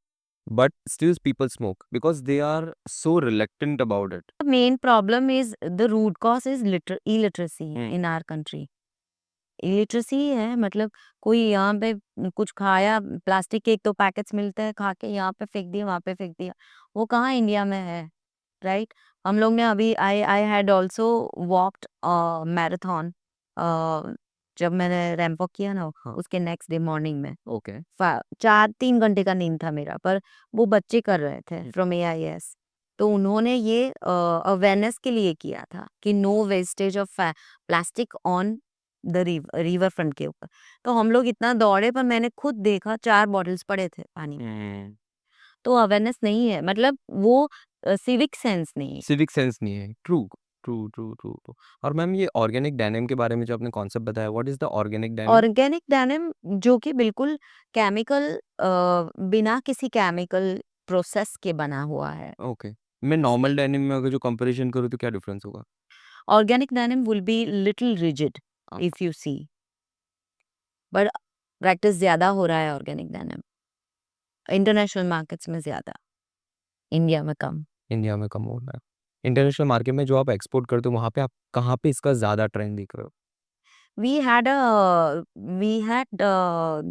but still people smoke because they are so reluctant about it. The main problem is the root cause is illiteracy hmm, in our country. Illiteracy है मतलब कोई यहाँ पे कुछ खाया प्लास्टिक के एक तो पैकेट्स मिलते हैं खा के यहाँ पे फेंक दिया वहाँ पे फेंक दिया वो कहाँ इंडिया में है राइट? हम लोग ने अभी I I had also walked marathon जब मैंने रैंप वॉक किया ना, हाँ। उसके नेक्स्ट डे मॉर्निंग में ओके। 4-3 घंटे का नींद था मेरा, पर वो बच्चे कर रहे थे हुँ। From AIS. तो उन्होंने ये अवेयरनेस के लिए किया था कि no wastage of plastic on the river front के ऊपर। तो हम लोग इतना दौड़े, पर मैंने खुद देखा 4 बॉटल्स पड़े थे पानी के। हुँ। तो अवेयरनेस नहीं है, मतलब वो सिविक सेंस नहीं है। सिविक सेंस नहीं है। True, true, true, true, true. और मैम ये ऑर्गेनिक डेनिम के बारे में जो आपने कॉन्सेप्ट बताया, what is the organic denim? Organic denim जो कि बिल्कुल केमिकल बिना किसी केमिकल प्रोसेस के बना हुआ है। ओके। मैं नॉर्मल डेनिम में अगर जो कंपैरिज़न करूँ तो क्या डिफरेंस होगा? Organic denim will be little rigid हाँ। If you see, but practice ज़्यादा हो रहा है ऑर्गेनिक डेनिम, इंटरनेशनल मार्केट्स में ज़्यादा, इंडिया में कम। इंडिया में कम हो रहा है। इंटरनेशनल मार्केट में जो आप एक्सपोर्ट करते हो वहाँ पे आप कहाँ पे इसका ज़्यादा ट्रेंड देख रहे हो? We had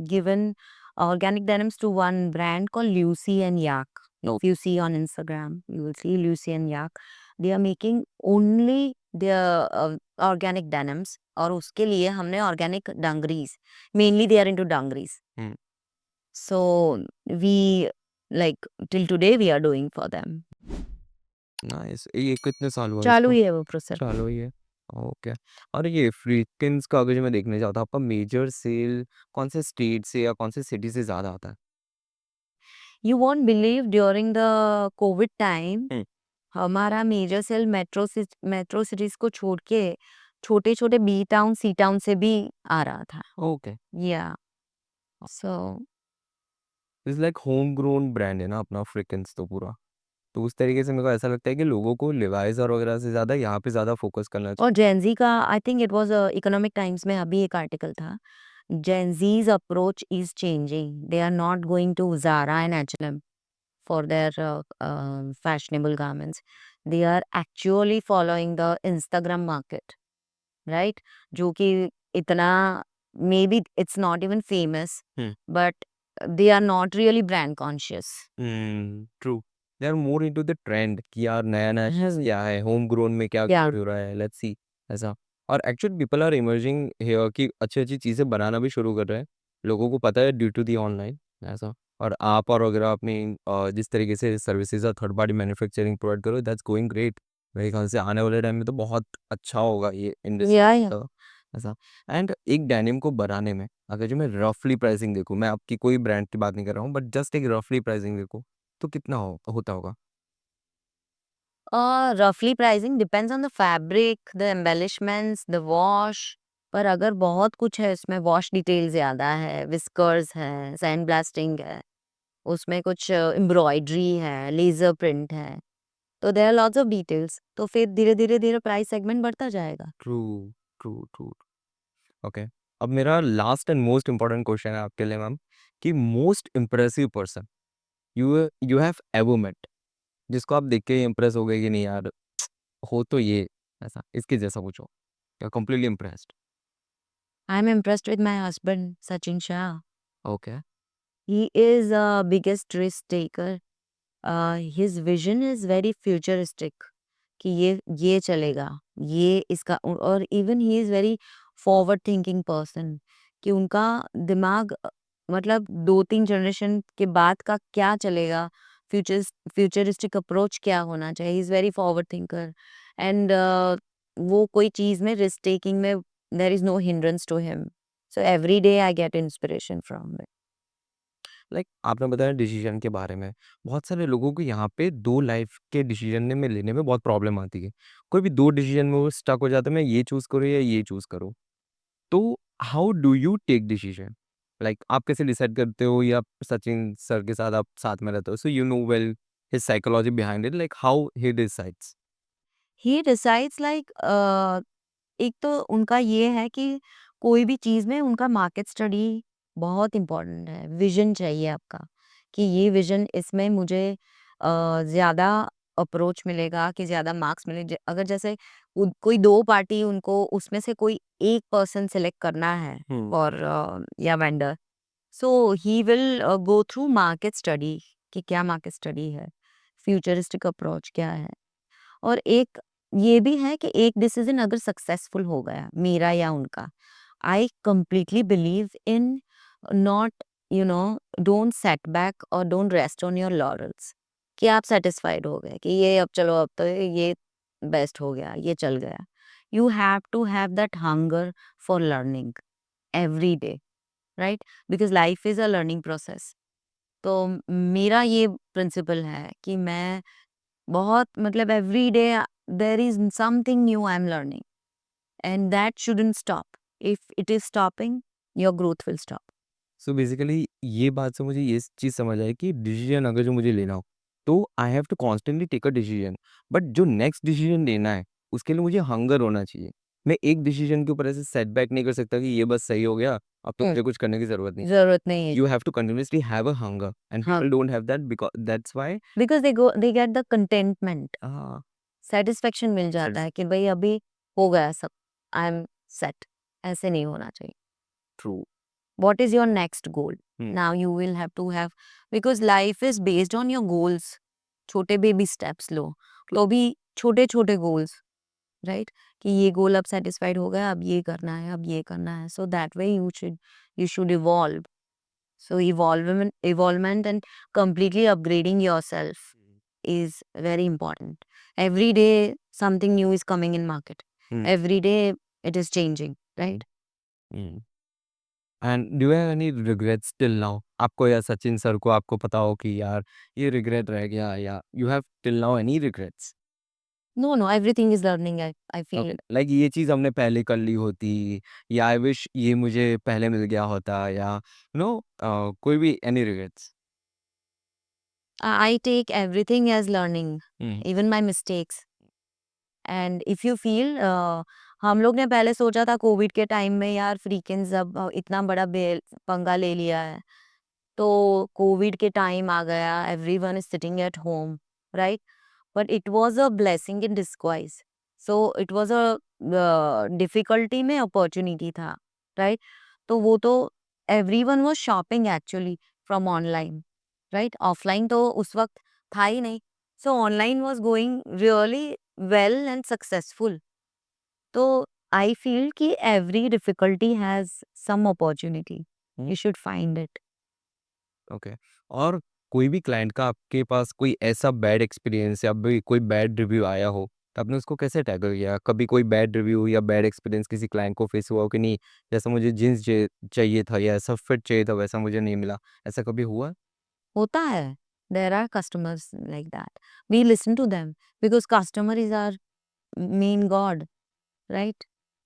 given organic denims to one brand called Lucy and Yak. No. If you see on Instagram, you will see Lucy and Yak. They are making only their organic denims, और उसके लिए हमने organic dungarees. Mainly they are into dungarees. Hmm. So we like till today we are doing for them. Nice. ये कितने साल हुआ चालू इसको? ही है वो प्रोसेस। चालू ही है। ओके। और ये फ्रीकिन्स का अगर जो मैं देखने जाता हूँ, आपका मेजर सेल कौन से स्टेट से या कौन से सिटी से ज़्यादा आता है? You won't believe during the COVID time हुँ। हमारा मेजर सेल मेट्रो सिटीज को छोड़ के छोटे-छोटे बी टाउन, सी टाउन से भी आ रहा था। ओके। या so it's like home grown brand है ना अपना फ्रीकिन्स तो पूरा। तो उस तरीके से मेरे को ऐसा लगता है कि लोगों को लिवाइस और वगैरह से ज़्यादा यहाँ पे ज़्यादा फ़ोकस करना और चाहिए। जेन-ज़ी का I think it was Economic Times में अभी एक आर्टिकल था। Gen Z's approach is changing. They are not going to Zara and H and M for their fashionable garments. They are actually following the Instagram market, right? जो कि इतना may be it's not even famous, hmm. But they are not really brand conscious. True. They are more into the trend कि यार नया-नया क्या है, home grown में क्या या हो रहा है, लेट्स सी ऐसा। और actually people are emerging here कि अच्छी-अच्छी चीज़ें बनाना भी शुरू कर रहे हैं। लोगों को पता है ड्यू टू दी ऑनलाइन ऐसा। और आप और वगैरह अपनी जिस तरीके से सर्विसेज़ और थर्ड पार्टी मैन्युफैक्चरिंग प्रोवाइड करो दैट्स गोइंग ग्रेट। मेरे ख्याल से आने वाले टाइम में तो बहुत अच्छा होगा ये इंडस्ट्री या तो ऐसा। एंड एक डेनिम को बनाने में अगर जो मैं रफली प्राइसिंग देखूँ, मैं आपकी कोई ब्रांड की बात नहीं कर रहा हूँ, बट जस्ट एक रफली प्राइसिंग देखूँ, तो कितना होता होगा? रफली pricing depends on the fabric, the embellishments, the wash. पर अगर बहुत कुछ है इसमें, वॉश डिटेल ज्यादा है, विस्कर्स है, सैंड ब्लास्टिंग है, उसमें कुछ एम्ब्रॉयडरी है, लेजर प्रिंट है, तो there are lots of details, तो फिर धीरे धीरे धीरे प्राइस सेगमेंट बढ़ता जाएगा। True, true, true. ओके। अब मेरा last and most important question है आपके लिए मैम कि most impressive person you you have ever met, जिसको आप देख के इम्प्रेस हो गए कि नहीं यार हो तो ये ऐसा, इसके जैसा कुछ हो। You are completely impressed. I am impressed with my husband Sachin Shah. Okay. He is a biggest risk taker. His vision is very futuristic कि ये चलेगा, ये इसका, और even he is very forward thinking person कि उनका दिमाग मतलब 2-3 जनरेशन के बाद का क्या चलेगा, फ्यूचरिस्टिक अप्रोच क्या होना चाहिए। He is very forward thinker and वो कोई चीज में रिस्क टेकिंग में there is no hindrance to him. So every day I get inspiration from it. Like आपने बताया डिसीजन के बारे में, बहुत सारे लोगों को यहाँ पे 2 लाइफ के डिसीजन में लेने में बहुत प्रॉब्लम आती है। कोई भी 2 डिसीजन में वो स्टक हो जाता है, मैं ये चूज़ करूँ या ये चूज़ करूँ। तो how do you take decision? Like आप कैसे डिसाइड करते हो या सचिन सर के साथ आप साथ में रहते हो? So you know well his psychology behind it, like how he decides? He decides like एक तो उनका ये है कि कोई भी चीज़ में उनका मार्केट स्टडी बहुत इम्पोर्टेंट है। विज़न चाहिए आपका कि ये विज़न इसमें मुझे ज़्यादा अप्रोच मिलेगा कि ज़्यादा मार्क्स मिले। अगर जैसे कोई 2 पार्टी, उनको उसमें से कोई एक पर्सन सेलेक्ट करना है हुँ। फॉर या vendor, so he will go through market study कि क्या मार्केट स्टडी है, फ्यूचरिस्टिक अप्रोच क्या है। और एक ये भी है कि एक डिसीजन अगर सक्सेसफुल हो गया मेरा या उनका, I completely believe in not don't set back और don't rest on your laurels, कि आप सेटिस्फाइड हो गए कि ये अब चलो अब तो ये बेस्ट हो गया, ये चल गया. You have to have that hunger for learning every day, right? Because life is a learning process. तो मेरा ये प्रिंसिपल है कि मैं बहुत मतलब every day there is something new I am learning, and that shouldn't stop. If it is stopping, your growth will stop. So basically ये बात से मुझे ये चीज़ समझ आई कि डिसीजन अगर जो मुझे लेना हो, तो I have to constantly take a decision. But जो नेक्स्ट डिसीजन लेना है, उसके लिए मुझे हंगर होना चाहिए। मैं एक डिसीजन के ऊपर ऐसे सेटबैक नहीं कर सकता कि ये बस सही हो गया, अब तो मुझे कुछ करने की ज़रूरत नहीं। जरूरत नहीं है. You have to continuously have a hunger and हाँ, people don't have that because that's why because they get the contentment, uh, satisfaction मिल जाता that's है कि भाई अभी हो गया सब, आई एम सेट. ऐसे नहीं होना चाहिए. true. What is your next goal? Hmm. Now you will have to have, because life is based on your goals. छोटे बेबी स्टेप्स लो, तो भी छोटे छोटे गोल्स, राइट? कि ये गोल अब सेटिस्फाइड हो गया, अब ये करना है, अब ये करना है. So that way you should evolve. So evolvement and completely upgrading yourself is very important. Every day something new is coming in market. Hmm. Every day it is changing, right? Hmm. And do you have any regrets till now? आपको या Sachin sir को आपको पता हो कि यार ये regret रह गया या you have till now any regrets? No, no, everything is learning, I okay, feel. Like ये चीज़ हमने पहले कर ली होती या आई विश ये मुझे पहले मिल गया होता या कोई भी any regrets? I take everything as learning, hmm, even my mistakes. And if you feel, हम लोग ने पहले सोचा था कोविड के टाइम में यार फ्रीकेंस अब इतना बड़ा पंगा ले लिया है, तो कोविड के टाइम आ गया, everyone is sitting at home, right? But it was a blessing in disguise. So it was a difficulty में अपॉर्चुनिटी था, राइट? तो वो तो everyone was shopping actually from online, right? Offline तो उस वक्त था ही नहीं. So online was going really well and successful. तो I feel कि every difficulty has some opportunity. Hmm, You should find it. Okay. और कोई भी क्लाइंट का आपके पास कोई ऐसा बैड एक्सपीरियंस या भी कोई बैड रिव्यू आया हो, तो आपने उसको कैसे टैकल किया? कभी कोई बैड रिव्यू या बैड एक्सपीरियंस किसी क्लाइंट को फेस हुआ हो कि नहीं, जैसा मुझे जीन्स चाहिए था या ऐसा फिट चाहिए था वैसा मुझे नहीं मिला, ऐसा कभी हुआ? होता है. There are customers like that. We listen to them because customer is our main god, right?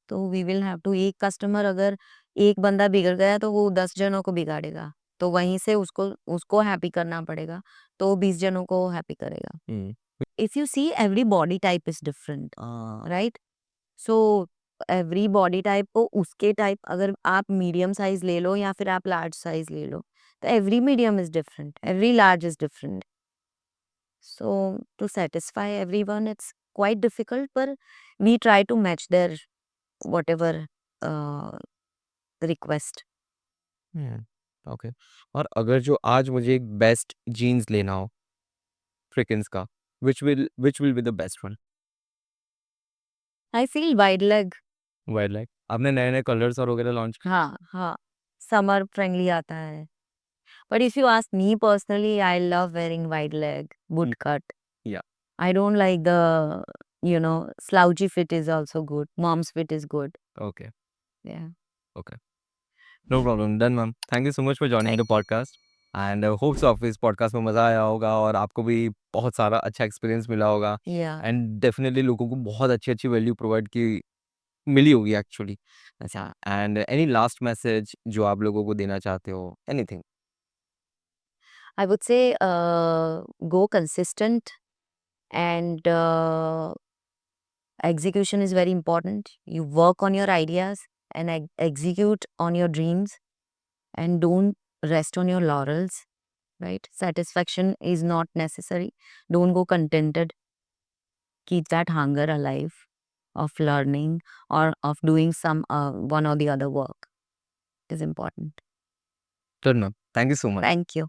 तो we will have to, एक कस्टमर अगर एक बंदा बिगड़ गया तो वो 10 जनों को बिगाड़ेगा. तो वहीं से उसको उसको हैप्पी करना पड़ेगा. तो वो 20 जनों को हैप्पी करेगा. हुँ। If you see, every body type is different, a, right? So every body type को उसके टाइप, अगर आप मीडियम साइज ले लो या फिर आप लार्ज साइज ले लो, तो every medium is different, every large is different. So to satisfy everyone it's quite difficult, पर we try to match their whatever request. Hmm, okay. और अगर जो आज मुझे एक बेस्ट जीन्स लेना हो फ्रिकिन्स का, which will be the best one? I feel wide leg. Wild life आपने नए-नए कलर्स और वगैरह लॉन्च किए? हाँ, हाँ, समर फ्रेंडली आता है. But if you ask me personally, I love wearing wide leg hmm, boot cut. या I don't like the, slouchy fit is also good. Mom's fit is good. Okay, Yeah. Okay. No problem, done ma'am. Thank you so much for joining the podcast and hopes आपको इस podcast में मज़ा आया होगा और आपको भी बहुत सारा अच्छा एक्सपीरियंस मिला होगा Yeah. एंड डेफिनिटली लोगों को बहुत अच्छी-अच्छी वैल्यू प्रोवाइड की मिली होगी एक्चुअली। अच्छा, एंड एनी लास्ट मैसेज जो आप लोगों को देना चाहते हो? Anything? I would say go consistent, and execution is very important. You work on your ideas and execute on your dreams, and don't rest on your laurels, right? Satisfaction is not necessary. Don't go contented. Keep that hunger alive of learning or of doing some one or the other work is important. Done ma'am, thank you so much. Thank you.